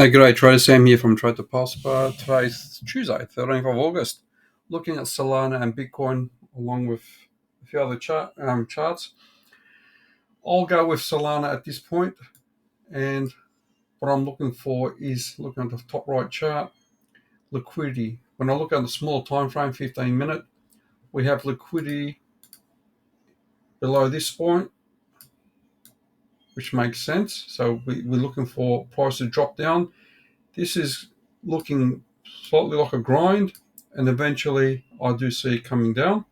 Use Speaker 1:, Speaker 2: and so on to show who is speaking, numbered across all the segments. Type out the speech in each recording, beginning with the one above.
Speaker 1: G'day Trader, Sam here from Trade to Prosper. Today's Tuesday, 13th of August. Looking at Solana and Bitcoin along with a few other charts. I'll go with Solana at this point, and what I'm looking for is looking at the top right chart, liquidity. When I look at the smaller time frame, 15 minute, we have liquidity below this point, which makes sense. So we're looking for price to drop down. This is looking slightly like a grind, and eventually I do see it coming down.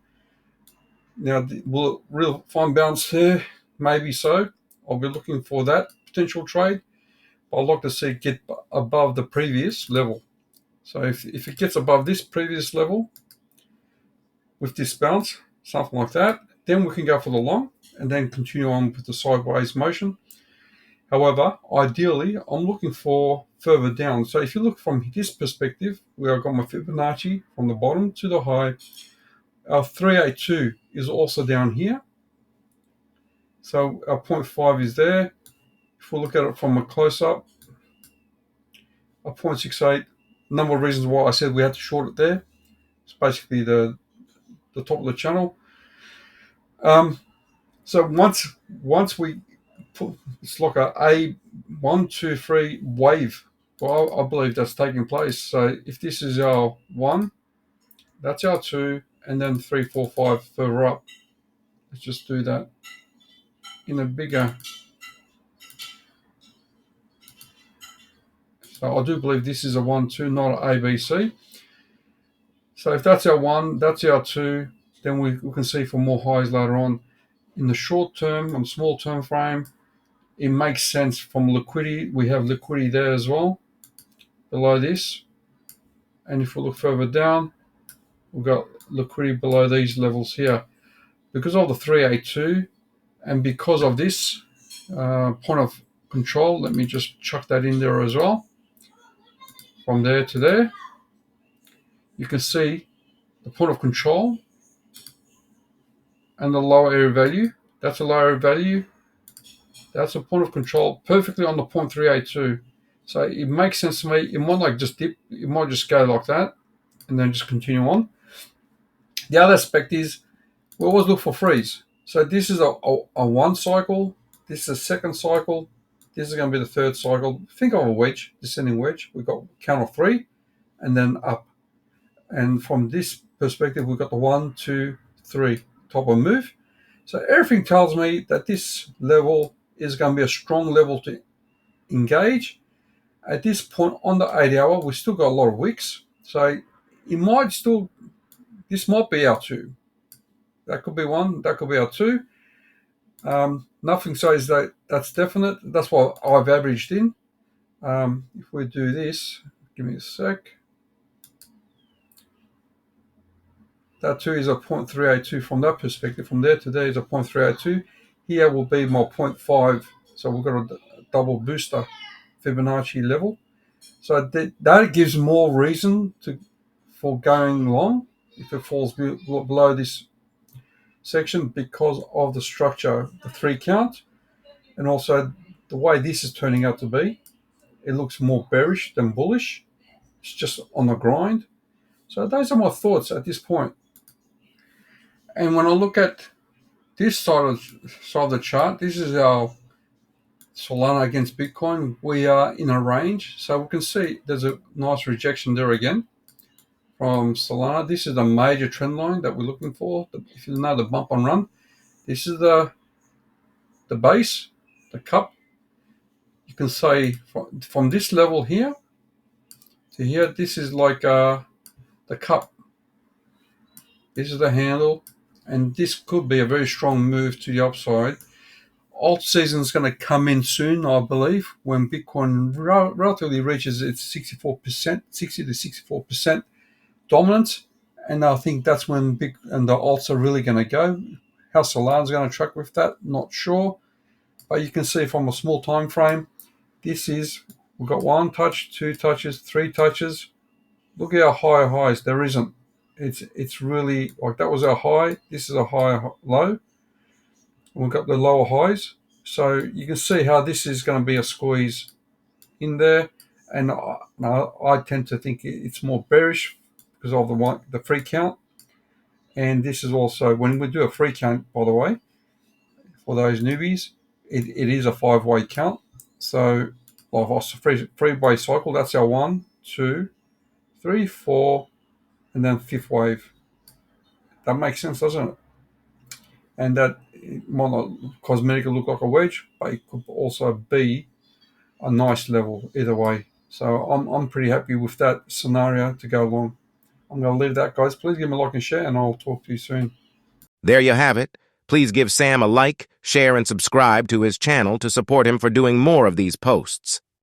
Speaker 1: Now, will it real fine bounce here? Maybe so. I'll be looking for that potential trade. But I'd like to see it get above the previous level. So if it gets above this previous level with this bounce, something like that, then we can go for the long and then continue on with the sideways motion. However, ideally, I'm looking for further down. So if you look from this perspective, where I've got my Fibonacci from the bottom to the high, our 382 is also down here. So our 0.5 is there. If we look at it from a close-up, a 0.68, number of reasons why I said we had to short it there. It's basically the top of the channel. So once we put, it's like a 1, 2, 3 wave. Well, I believe that's taking place. So if this is our 1, that's our 2, and then 3, 4, 5 further up. Let's just do that in a bigger. So I do believe this is a 1, 2, not an A, B, C. So if that's our 1, that's our 2, then we can see for more highs later on. In the short term, on small term frame, it makes sense from liquidity. We have liquidity there as well, below this. And if we look further down, we've got liquidity below these levels here. Because of the 382 and because of this point of control, let me just chuck that in there as well. From there to there, you can see the point of control and the lower area value. That's a lower value. That's a point of control perfectly on the 0.382. So it makes sense to me. It might like just dip. It might just go like that and then just continue on. The other aspect is we always look for freeze. So this is a 1 cycle. This is a 2nd cycle. This is going to be the 3rd cycle. Think of a wedge, descending wedge. We've got count of 3 and then up. And from this perspective, we've got the 1, 2, 3 type of move. So everything tells me that this level is going to be a strong level to engage. At this point on the 8-hour, we've still got a lot of wicks. So it might still, this might be our 2. That could be 1, that could be our 2. Nothing says that that's definite. That's what I've averaged in. If we do this, give me a sec. That 2 is a 0.382 from that perspective. From there to there is a 0.382. Here will be my 0.5. So we've got a double booster Fibonacci level. So that gives more reason for going long if it falls below this section because of the structure, the 3 count, and also the way this is turning out to be. It looks more bearish than bullish. It's just on the grind. So those are my thoughts at this point. And when I look at this side of the chart, this is our Solana against Bitcoin. We are in a range, so we can see there's a nice rejection there again from Solana. This is the major trend line that we're looking for. If you know the bump and run, this is the base, the cup. You can say from this level here to here, this is like the cup. This is the handle, and this could be a very strong move to the upside. Alt season is going to come in soon, I believe, when Bitcoin relatively reaches its 64%, 60 to 64% dominance, and I think that's when the alts are really going to go. How Solana is going to track with that, not sure, but you can see from a small time frame, we've got 1 touch, 2 touches, 3 touches. Look at our higher highs. There isn't. It's really like that was our high. This is a higher low. We've got the lower highs. So you can see how this is going to be a squeeze in there. And I tend to think it's more bearish because of the free count. And this is also, when we do a free count, by the way, for those newbies, it is a 5-way count. So, like a three-way cycle, that's our 1, 2, 3, 4, and then fifth wave. That makes sense, doesn't it? And that it might not cosmetically look like a wedge, but it could also be a nice level either way. So I'm pretty happy with that scenario to go along. I'm going to leave that, guys. Please give me a like and share, and I'll talk to you soon.
Speaker 2: There you have it. Please give Sam a like, share, and subscribe to his channel to support him for doing more of these posts.